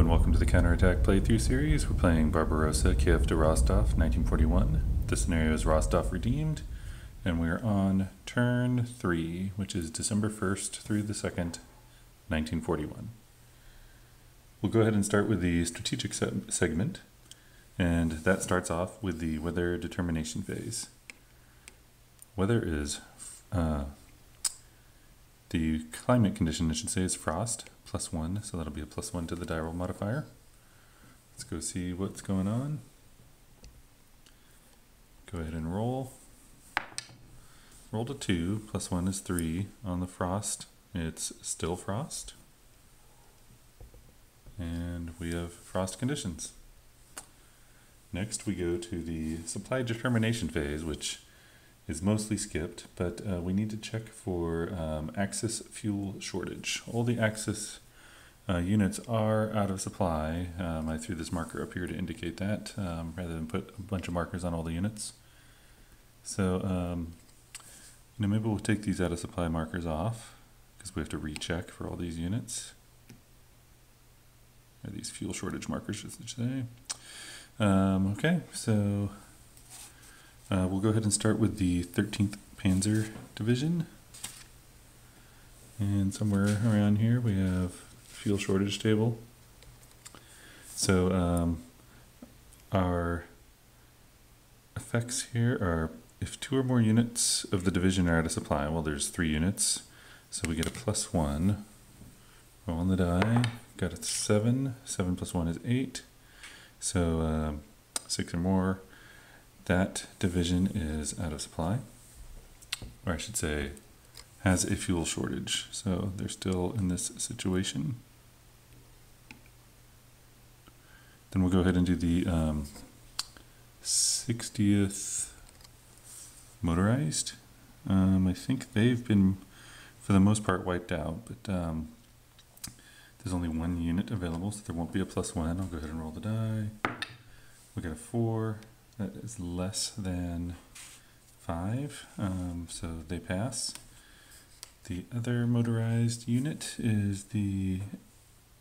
and welcome to the Counterattack playthrough series. We're playing Barbarossa, Kiev to Rostov, 1941. The scenario is Rostov Redeemed, and we're on turn 3, which is December 1st through the 2nd, 1941. We'll go ahead and start with the strategic segment, and that starts off with the weather determination phase. Weather is, the climate condition, I should say, is frost, +1, so that'll be a +1 to the die roll modifier. Let's go see what's going on. Go ahead and roll. Roll to 2, +1 is 3. On the frost, it's still frost. And we have frost conditions. Next, we go to the supply determination phase, which is mostly skipped, but we need to check for Axis fuel shortage. All the Axis units are out of supply. I threw this marker up here to indicate that, rather than put a bunch of markers on all the units. So, maybe we'll take these out of supply markers off, because we have to recheck for all these units. Or these fuel shortage markers, I should say. Okay, so we'll go ahead and start with the 13th Panzer Division. And somewhere around here we have fuel shortage table. So our effects here are if 2 or more units of the division are out of supply. Well, there's 3 units, so we get a +1. Roll on the die. Got a 7. 7 + 1 is 8. So 6 or more. That division is out of supply, or I should say has a fuel shortage, so they're still in this situation. Then we'll go ahead and do the 60th motorized. I think they've been for the most part wiped out, but there's only 1 unit available, so there won't be a +1. I'll go ahead and roll the die. We got a 4. That is less than 5, so they pass. The other motorized unit is the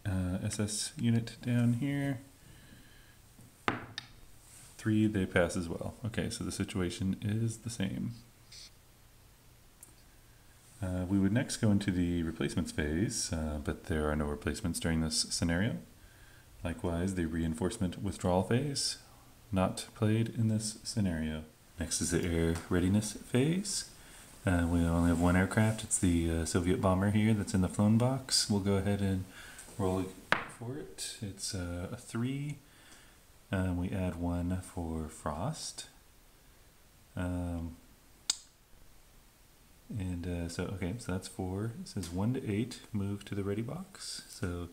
SS unit down here. 3, they pass as well. Okay, so the situation is the same. We would next go into the replacements phase, but there are no replacements during this scenario. Likewise, the reinforcement withdrawal phase, not played in this scenario. Next is the air readiness phase. We only have 1 aircraft. It's the Soviet bomber here that's in the flown box. We'll go ahead and roll for it. It's a 3. We add 1 for frost. So that's 4. It says 1 to 8, move to the ready box. So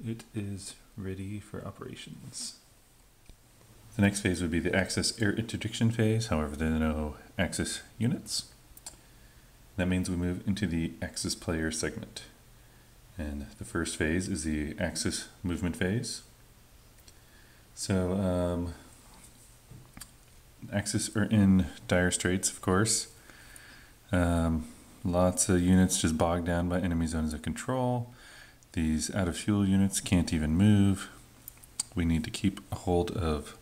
it is ready for operations. The next phase would be the Axis air interdiction phase. However, there are no Axis units. That means we move into the Axis player segment. And the first phase is the Axis movement phase. So Axis are in dire straits, of course. Lots of units just bogged down by enemy zones of control. These out of fuel units can't even move. We need to keep a hold of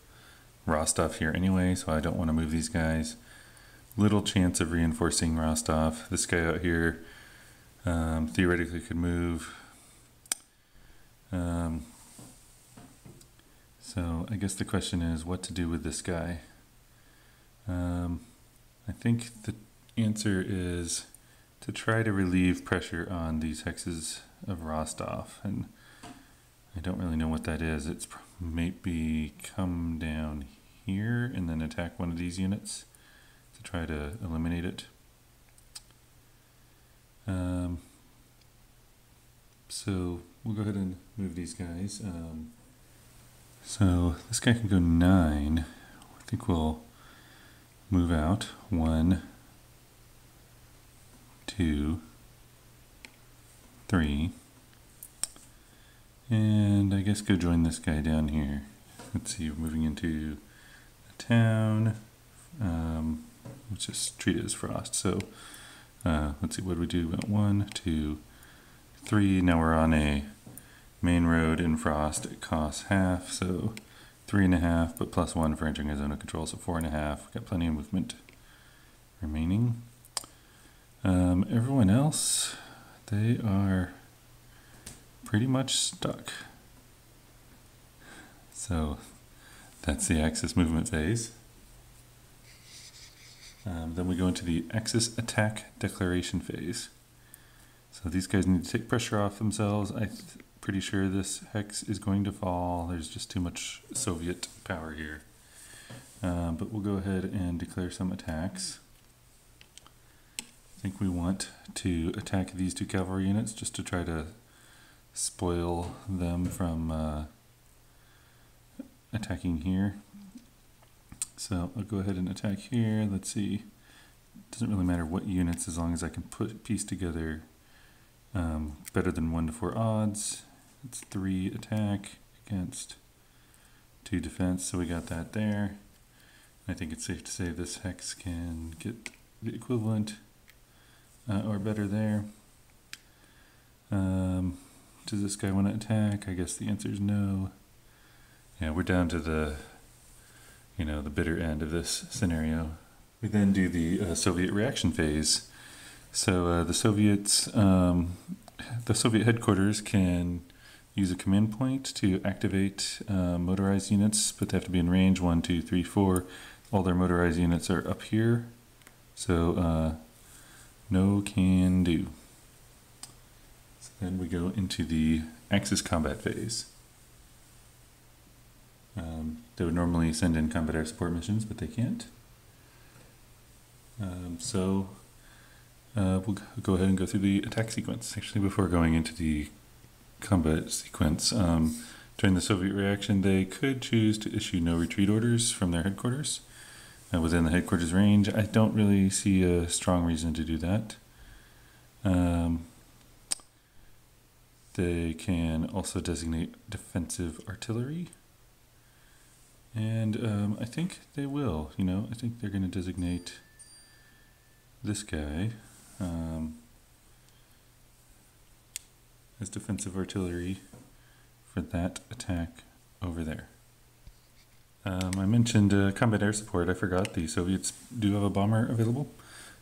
Rostov here anyway, so I don't want to move these guys. Little chance of reinforcing Rostov. This guy out here theoretically could move. So I guess the question is what to do with this guy. I think the answer is to try to relieve pressure on these hexes of Rostov, and I don't really know what that is. It's maybe come down here and then attack one of these units to try to eliminate it. So we'll go ahead and move these guys. So this guy can go 9. I think we'll move out 1, 2, 3. And I guess go join this guy down here. Let's see, we're moving into a town, which is treated as frost. So let's see, what do we do? We went 1, 2, 3. Now we're on a Main road in Frost, it costs half, so 3.5, but +1 for entering a zone of control, so 4.5. Got plenty of movement remaining. Everyone else, they are pretty much stuck. So that's the Axis movement phase. Then we go into the Axis attack declaration phase. So these guys need to take pressure off themselves. I'm pretty sure this hex is going to fall. There's just too much Soviet power here. But we'll go ahead and declare some attacks. I think we want to attack these 2 cavalry units just to try to spoil them from attacking here. So I'll go ahead and attack here. Let's see. Doesn't really matter what units as long as I can piece together better than 1 to 4 odds. It's 3 attack against 2 defense, so we got that there. I think it's safe to say this hex can get the equivalent or better there. Does this guy want to attack? I guess the answer is no. Yeah, we're down to the the bitter end of this scenario. We then do the Soviet reaction phase. So the Soviet headquarters can use a command point to activate motorized units, but they have to be in range 1, 2, 3, 4. All their motorized units are up here, so no can do. So then we go into the Axis combat phase. They would normally send in combat air support missions, but they can't. So we'll go ahead and go through the attack sequence. Actually, before going into the combat sequence, during the Soviet reaction, they could choose to issue no retreat orders from their headquarters within the headquarters range. I don't really see a strong reason to do that. They can also designate defensive artillery. And I think they will, I think they're going to designate this guy as defensive artillery for that attack over there. I mentioned combat air support. I forgot the Soviets do have a bomber available.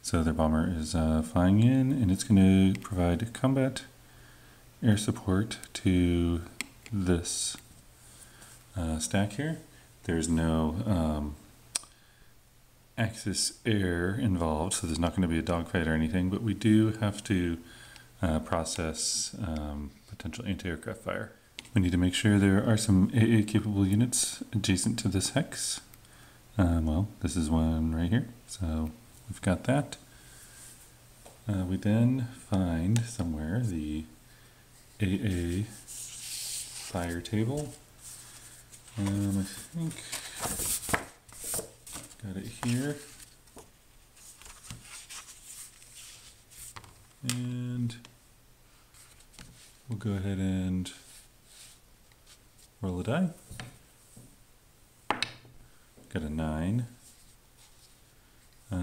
So their bomber is flying in, and it's going to provide combat air support to this stack here. There's no Axis air involved, so there's not going to be a dogfight or anything, but we do have to process potential anti-aircraft fire. We need to make sure there are some AA capable units adjacent to this hex. Well, this is one right here, so we've got that. We then find somewhere the AA fire table. I think got it here. And we'll go ahead and roll a die. Got a 9. A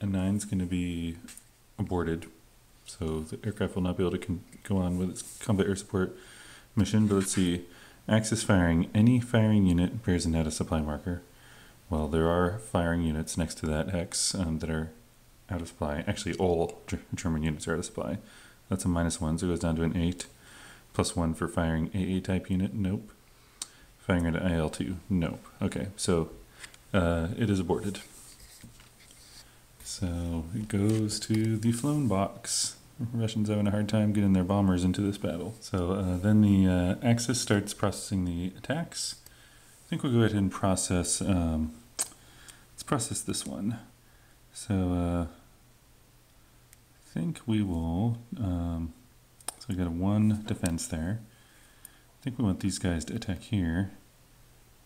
9's going to be aborted, so the aircraft will not be able to go on with its combat air support mission. But let's see. Axis firing. Any firing unit bears a NATO supply marker. Well, there are firing units next to that hex that are out of supply. Actually, all German units are out of supply. That's a -1, so it goes down to an 8. +1 for firing AA type unit. Nope. Firing at IL-2. Nope. Okay, so it is aborted. So it goes to the flown box. Russians having a hard time getting their bombers into this battle. So then the Axis starts processing the attacks. I think we'll go ahead and process, let's process this one. So I think we will, so we got a 1 defense there. I think we want these guys to attack here.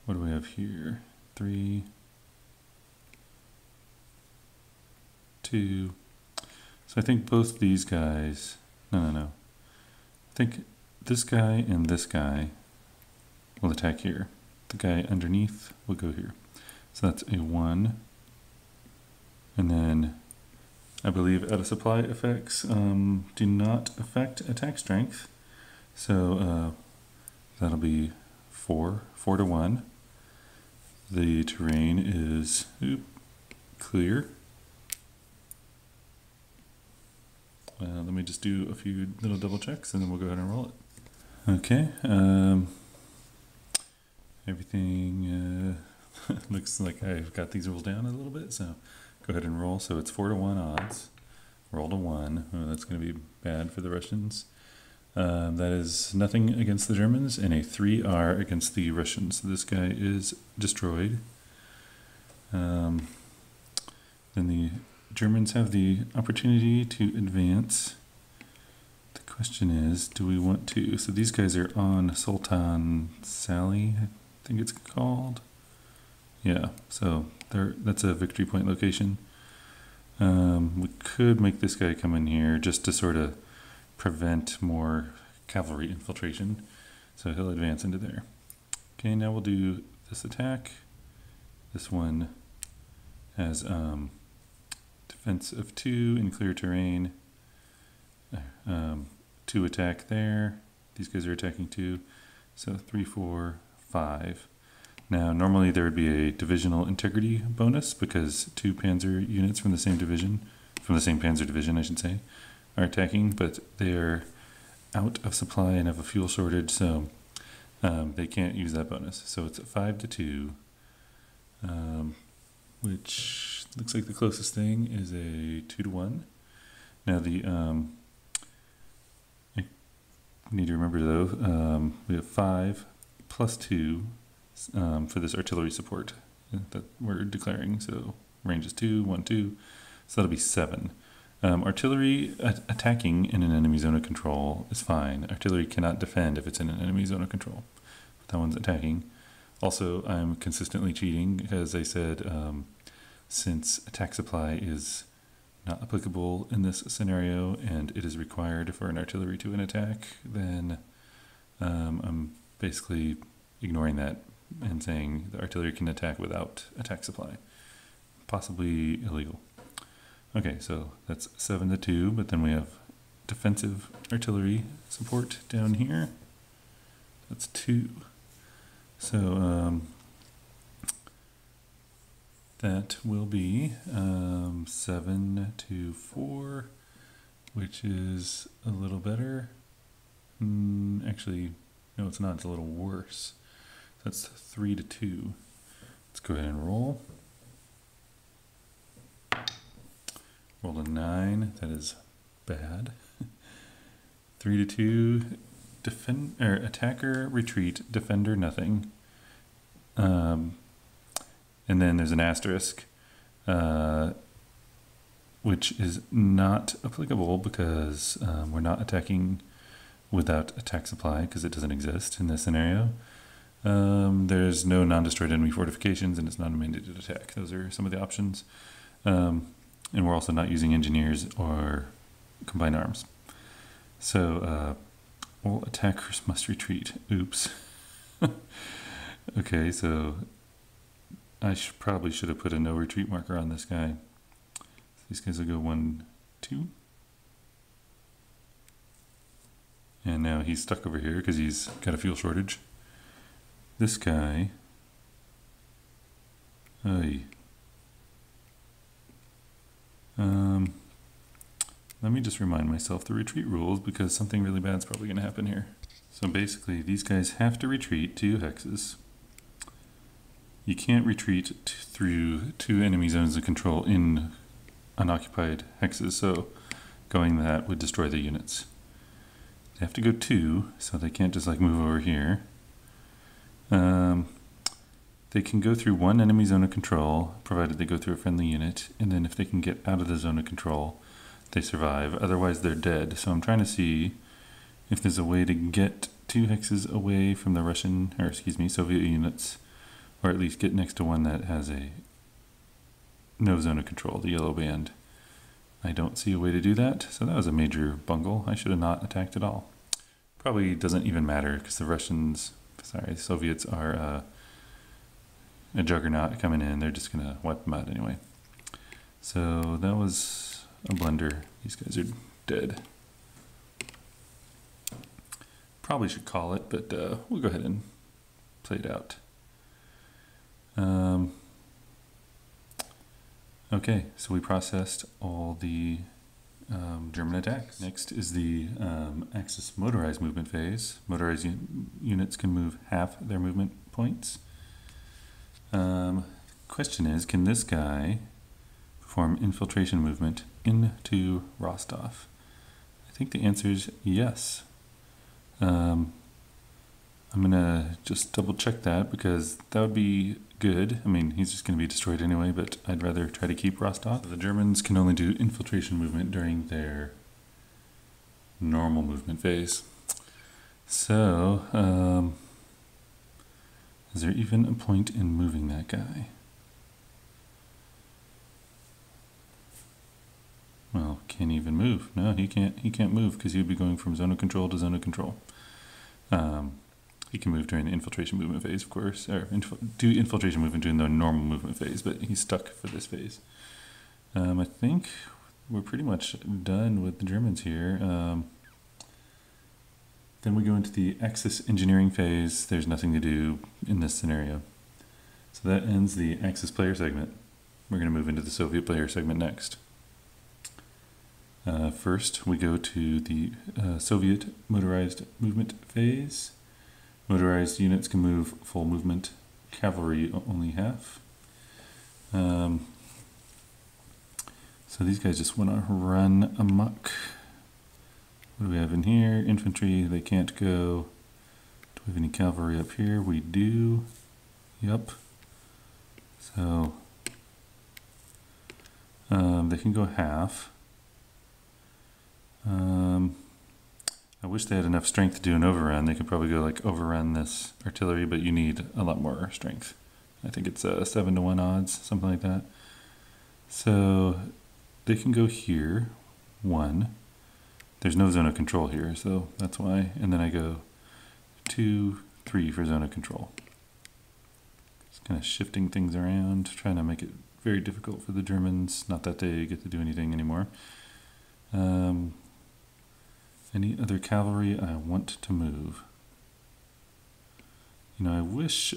What do we have here? 3, 2. So I think both these guys, no. I think this guy and this guy will attack here. The guy underneath will go here. So that's a 1. And then I believe out of supply effects do not affect attack strength. So That'll be 4 to 1. The terrain is clear. Let me just do a few little double checks and then we'll go ahead and roll it. Okay, everything looks like I've got these rules down a little bit, so go ahead and roll. So it's 4 to 1 odds. Roll to 1. Oh, that's going to be bad for the Russians. That is nothing against the Germans, and a 3R against the Russians. So this guy is destroyed. Then the Germans have the opportunity to advance. The question is, do we want to? So these guys are on Sultan Sally, I think it's called. Yeah, so that's a victory point location. We could make this guy come in here just to sort of prevent more cavalry infiltration. So he'll advance into there. Okay, now we'll do this attack. This one has defense of 2 in clear terrain. 2 attack there. These guys are attacking 2. So 3, 4, 5. Now, normally there would be a divisional integrity bonus because 2 panzer units from the same division, from the same panzer division, I should say, are attacking, but they are out of supply and have a fuel shortage, so they can't use that bonus. So it's 5 to 2, which looks like the closest thing is a 2 to 1. Now I need to remember though, we have 5 plus 2 for this artillery support that we're declaring. So range is 2, 1, 2, so that'll be 7. Artillery attacking in an enemy zone of control is fine. Artillery cannot defend if it's in an enemy zone of control. But that one's attacking. Also, I'm consistently cheating, as I said, since attack supply is not applicable in this scenario and it is required for an artillery to an attack, then I'm basically ignoring that and saying the artillery can attack without attack supply. Possibly illegal. Okay, so that's 7 to 2, but then we have defensive artillery support down here. That's 2. So that will be 7 to 4, which is a little better. Actually, no, it's not. It's a little worse. That's 3 to 2. Let's go ahead and roll. Roll a 9. That is bad. 3 to 2. Attacker retreat. Defender nothing. And then there's an asterisk, which is not applicable because we're not attacking without attack supply because it doesn't exist in this scenario. There's no non-destroyed enemy fortifications, and it's not a mandated attack. Those are some of the options. And we're also not using engineers or combined arms. So all attackers must retreat. Oops. Okay, so I probably should have put a no retreat marker on this guy. These guys will go 1, 2. And now he's stuck over here because he's got a fuel shortage. This guy, let me just remind myself the retreat rules because something really bad is probably going to happen here. So basically, these guys have to retreat 2 hexes. You can't retreat through 2 enemy zones of control in unoccupied hexes, so going that would destroy the units. They have to go 2, so they can't just like move over here. They can go through 1 enemy zone of control, provided they go through a friendly unit, and then if they can get out of the zone of control, they survive. Otherwise, they're dead. So I'm trying to see if there's a way to get 2 hexes away from the Russian, or excuse me, Soviet units, or at least get next to one that has a no zone of control, the yellow band. I don't see a way to do that, so that was a major bungle. I should have not attacked at all. Probably doesn't even matter because the Soviets are a juggernaut coming in. They're just gonna wipe them out anyway. So that was a blunder. These guys are dead. Probably should call it, but we'll go ahead and play it out. Okay, so we processed all the German attacks. Next is the Axis motorized movement phase. Motorized units can move half their movement points. Question is, can this guy perform infiltration movement into Rostov? I think the answer is yes. I'm gonna just double check that because that would be good. I mean, he's just gonna be destroyed anyway, but I'd rather try to keep Rostov. So the Germans can only do infiltration movement during their normal movement phase. So, is there even a point in moving that guy? Well, can't even move. No, he can't move because he would be going from zone of control to zone of control. He can move during the infiltration movement phase, of course, or do infiltration movement during the normal movement phase, but he's stuck for this phase. I think we're pretty much done with the Germans here. Then we go into the Axis engineering phase. There's nothing to do in this scenario. So that ends the Axis player segment. We're going to move into the Soviet player segment next. First, we go to the Soviet motorized movement phase. Motorized units can move full movement, cavalry only half. So these guys just want to run amok. What do we have in here? Infantry, they can't go. Do we have any cavalry up here? We do. Yep. So they can go half. I wish they had enough strength to do an overrun. They could probably go like overrun this artillery, but you need a lot more strength. I think it's 7-to-1 odds, something like that. So they can go here, 1. There's no zone of control here, so that's why. And then I go 2, 3 for zone of control. Just kind of shifting things around, trying to make it very difficult for the Germans. Not that they get to do anything anymore. Any other cavalry I want to move? You know, I wish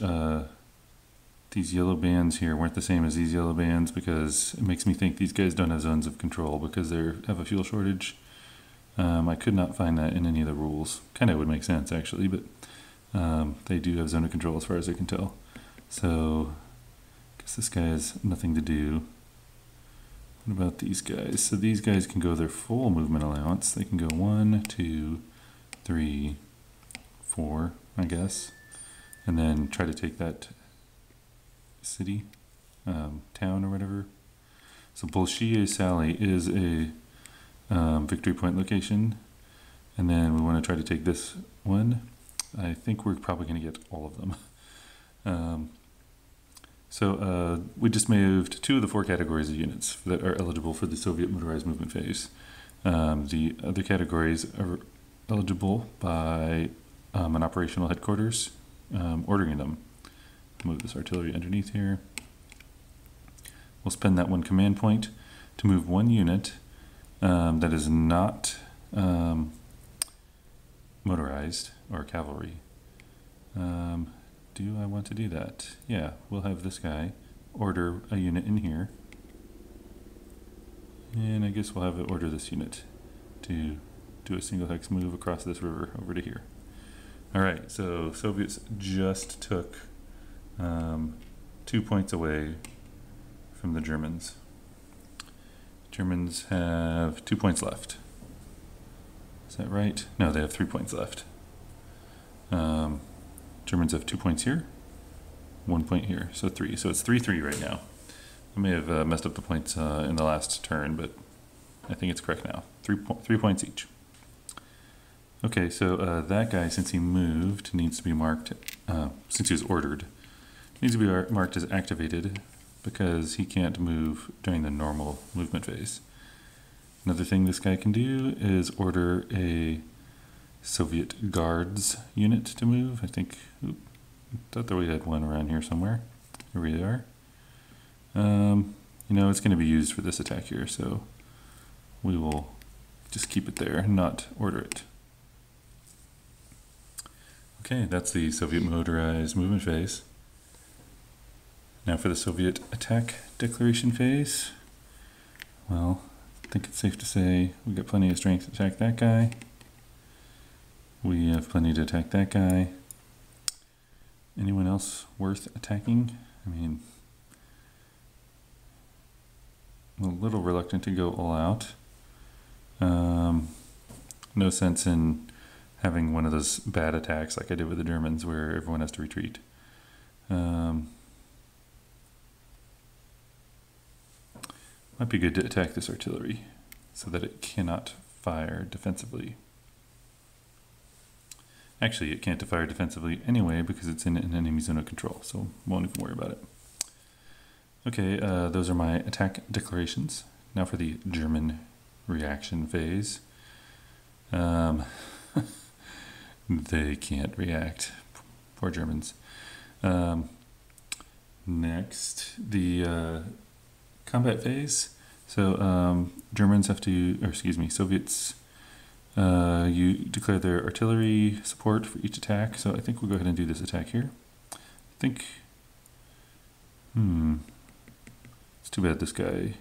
these yellow bands here weren't the same as these yellow bands, because it makes me think these guys don't have zones of control because they have a fuel shortage. I could not find that in any of the rules. Kind of would make sense actually, but they do have zone of control as far as I can tell. So I guess this guy has nothing to do. What about these guys? So these guys can go their full movement allowance. They can go 1, 2, 3, 4, I guess, and then try to take that city, town or whatever. So Bolshie Sally is a victory point location, and then we want to try to take this one. I think we're probably going to get all of them. So we just moved 2 of the 4 categories of units that are eligible for the Soviet motorized movement phase. The other categories are eligible by an operational headquarters ordering them. Move this artillery underneath here. We'll spend that 1 command point to move 1 unit that is not motorized or cavalry. Do I want to do that? Yeah, we'll have this guy order a unit in here. And I guess we'll have it order this unit to do a single hex move across this river over to here. Alright, so Soviets just took 2 points away from the Germans. Germans have 2 points left. Is that right? No, they have 3 points left. Germans have 2 points here, 1 point here, so 3. So it's 3-3 right now. I may have messed up the points in the last turn, but I think it's correct now. 3 points each. Okay, so that guy, since he moved, needs to be marked, since he was ordered, needs to be marked as activated because he can't move during the normal movement phase. Another thing this guy can do is order a Soviet Guards unit to move. I think, thought that we had one around here somewhere. Here we are. You know, it's going to be used for this attack here, so we will just keep it there and not order it. Okay, that's the Soviet motorized movement phase. Now for the Soviet attack declaration phase. Well, I think it's safe to say we got plenty of strength to attack that guy. We have plenty to attack that guy. Anyone else worth attacking? I mean, I'm a little reluctant to go all out. No sense in having one of those bad attacks like I did with the Germans where everyone has to retreat. Might be good to attack this artillery so that it cannot fire defensively. Actually, it can't fire defensively anyway because it's in an enemy zone of control, so won't even worry about it. Okay, those are my attack declarations. Now for the German reaction phase. They can't react. Poor Germans. Next, the combat phase. So Germans have to, or excuse me, Soviets, you declare their artillery support for each attack. So I think we'll go ahead and do this attack here. I think, it's too bad this guy,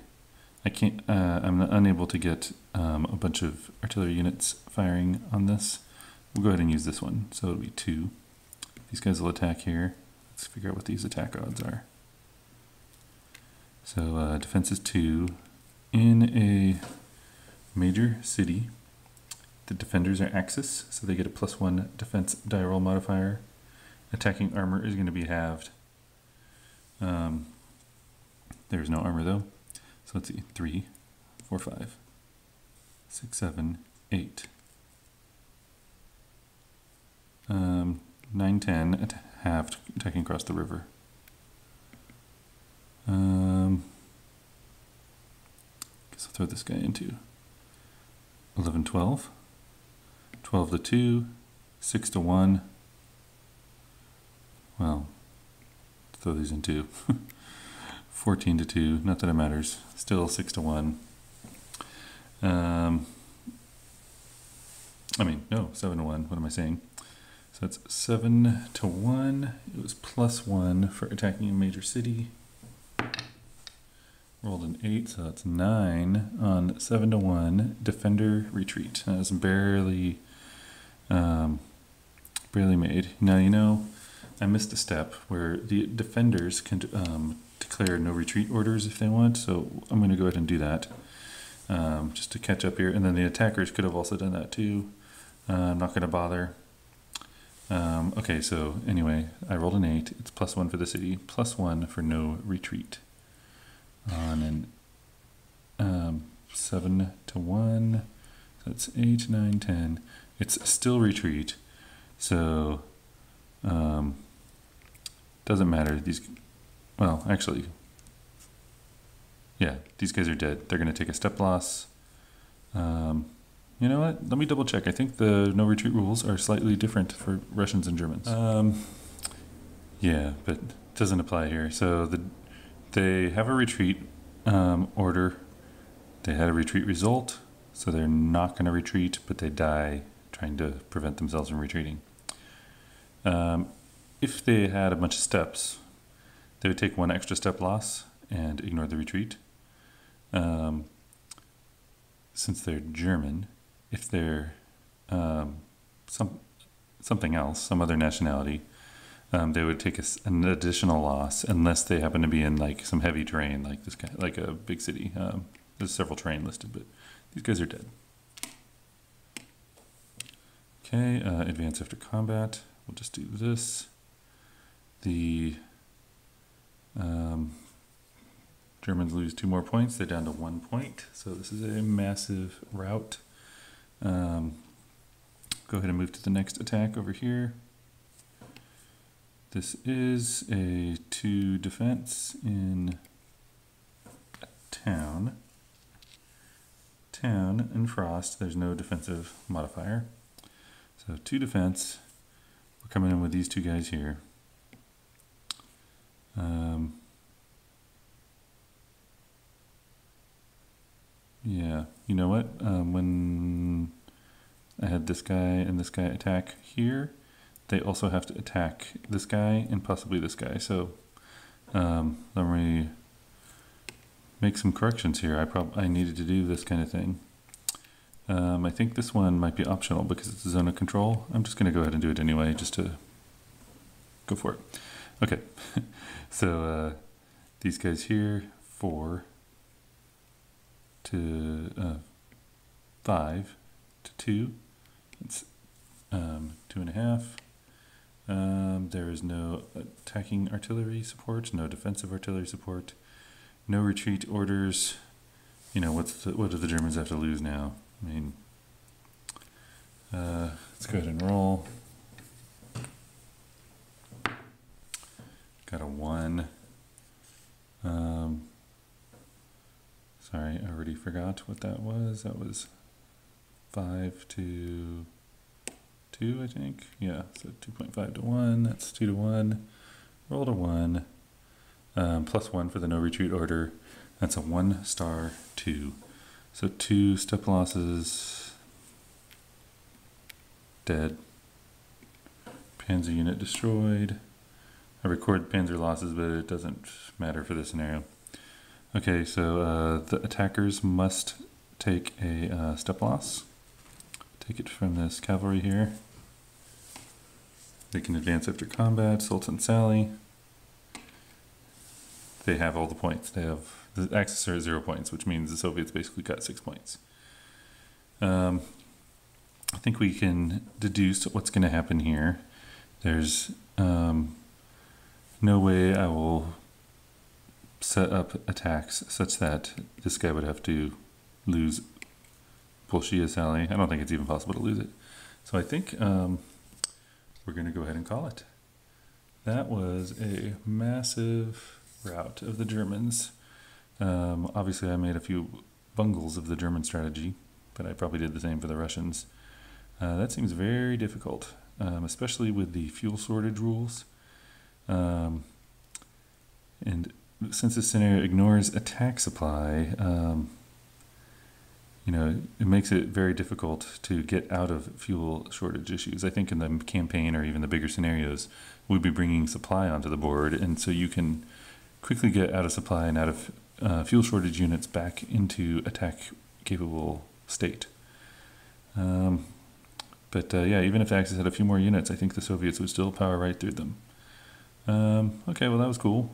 I can't, I'm unable to get a bunch of artillery units firing on this. We'll go ahead and use this one. So it'll be 2. These guys will attack here. Let's figure out what these attack odds are. So defense is 2. In a major city, the defenders are Axis, so they get a +1 defense die roll modifier. Attacking armor is going to be halved. There's no armor though. So let's see, 3, 4, 5, 6, 7, 8. 9, 10, halved, attacking across the river. Guess I'll throw this guy into 11, 12. 12 to 2, 6 to 1. Well, throw these in 2. 14 to 2, not that it matters. Still 6 to 1. I mean, no, 7 to 1. What am I saying? So it's 7 to 1. It was +1 for attacking a major city. Rolled an 8, so that's 9 on 7 to 1. Defender retreat. That's barely, barely made. Now you know, I missed a step where the defenders can declare no retreat orders if they want. So I'm going to go ahead and do that just to catch up here. And then the attackers could have also done that too. I'm not going to bother. Okay, so anyway, I rolled an 8. It's +1 for the city, +1 for no retreat. On an 7 to 1, so that's 8, 9, 10. It's still retreat, so doesn't matter. These, well, actually, yeah, these guys are dead. They're going to take a step loss. You know what? Let me double check. I think the no retreat rules are slightly different for Russians and Germans. Yeah, but it doesn't apply here. So they have a retreat order. They had a retreat result, so they're not going to retreat, but they die trying to prevent themselves from retreating. If they had a bunch of steps, they would take 1 extra step loss and ignore the retreat. Since they're German, if they're something else, some other nationality, they would take an additional loss unless they happen to be in like some heavy terrain, like this guy, like a big city. There's several terrain listed, but these guys are dead. Okay, advance after combat. We'll just do this. The Germans lose 2 more points. They're down to 1 point. So this is a massive rout. Go ahead and move to the next attack over here. This is a 2 defense in a town. Town and Frost, there's no defensive modifier. So 2 defense. We're coming in with these 2 guys here. Yeah, you know what? When I had this guy and this guy attack here, they also have to attack this guy and possibly this guy. So let me make some corrections here. I needed to do this kind of thing. I think this one might be optional because it's a zone of control. I'm just going to go ahead and do it anyway, just to go for it. Okay, so these guys here, 4 to 5 to 2. It's 2.5. There is no attacking artillery support, no defensive artillery support, no retreat orders. You know, what do the Germans have to lose now? I mean, let's go ahead and roll. Got a 1. Sorry, I already forgot what that was. That was 5 to 2, I think. Yeah, so 2.5 to 1. That's 2 to 1. Roll to 1. Plus 1 for the no retreat order. That's a 1 star 2. So 2 step losses. Dead. Panzer unit destroyed. I record panzer losses, but it doesn't matter for this scenario. Okay, so the attackers must take a step loss. Take it from this cavalry here. They can advance after combat. Sultan Sally. They have all the points. They have the Axis are at 0 points, which means the Soviets basically got 6 points. I think we can deduce what's going to happen here. There's no way I will set up attacks such that this guy would have to lose Bolshia Sally. I don't think it's even possible to lose it. So I think we're going to go ahead and call it. That was a massive rout of the Germans. Obviously I made a few bungles of the German strategy, but I probably did the same for the Russians. That seems very difficult, especially with the fuel shortage rules. And since this scenario ignores attack supply, you know, it makes it very difficult to get out of fuel shortage issues. I think in the campaign or even the bigger scenarios, we'd be bringing supply onto the board, and so you can quickly get out of supply and out of fuel shortage units back into attack-capable state. But yeah, even if Axis had a few more units, I think the Soviets would still power right through them. Okay, well that was cool.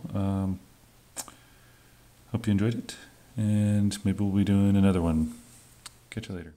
Hope you enjoyed it, and maybe we'll be doing another one. Catch you later.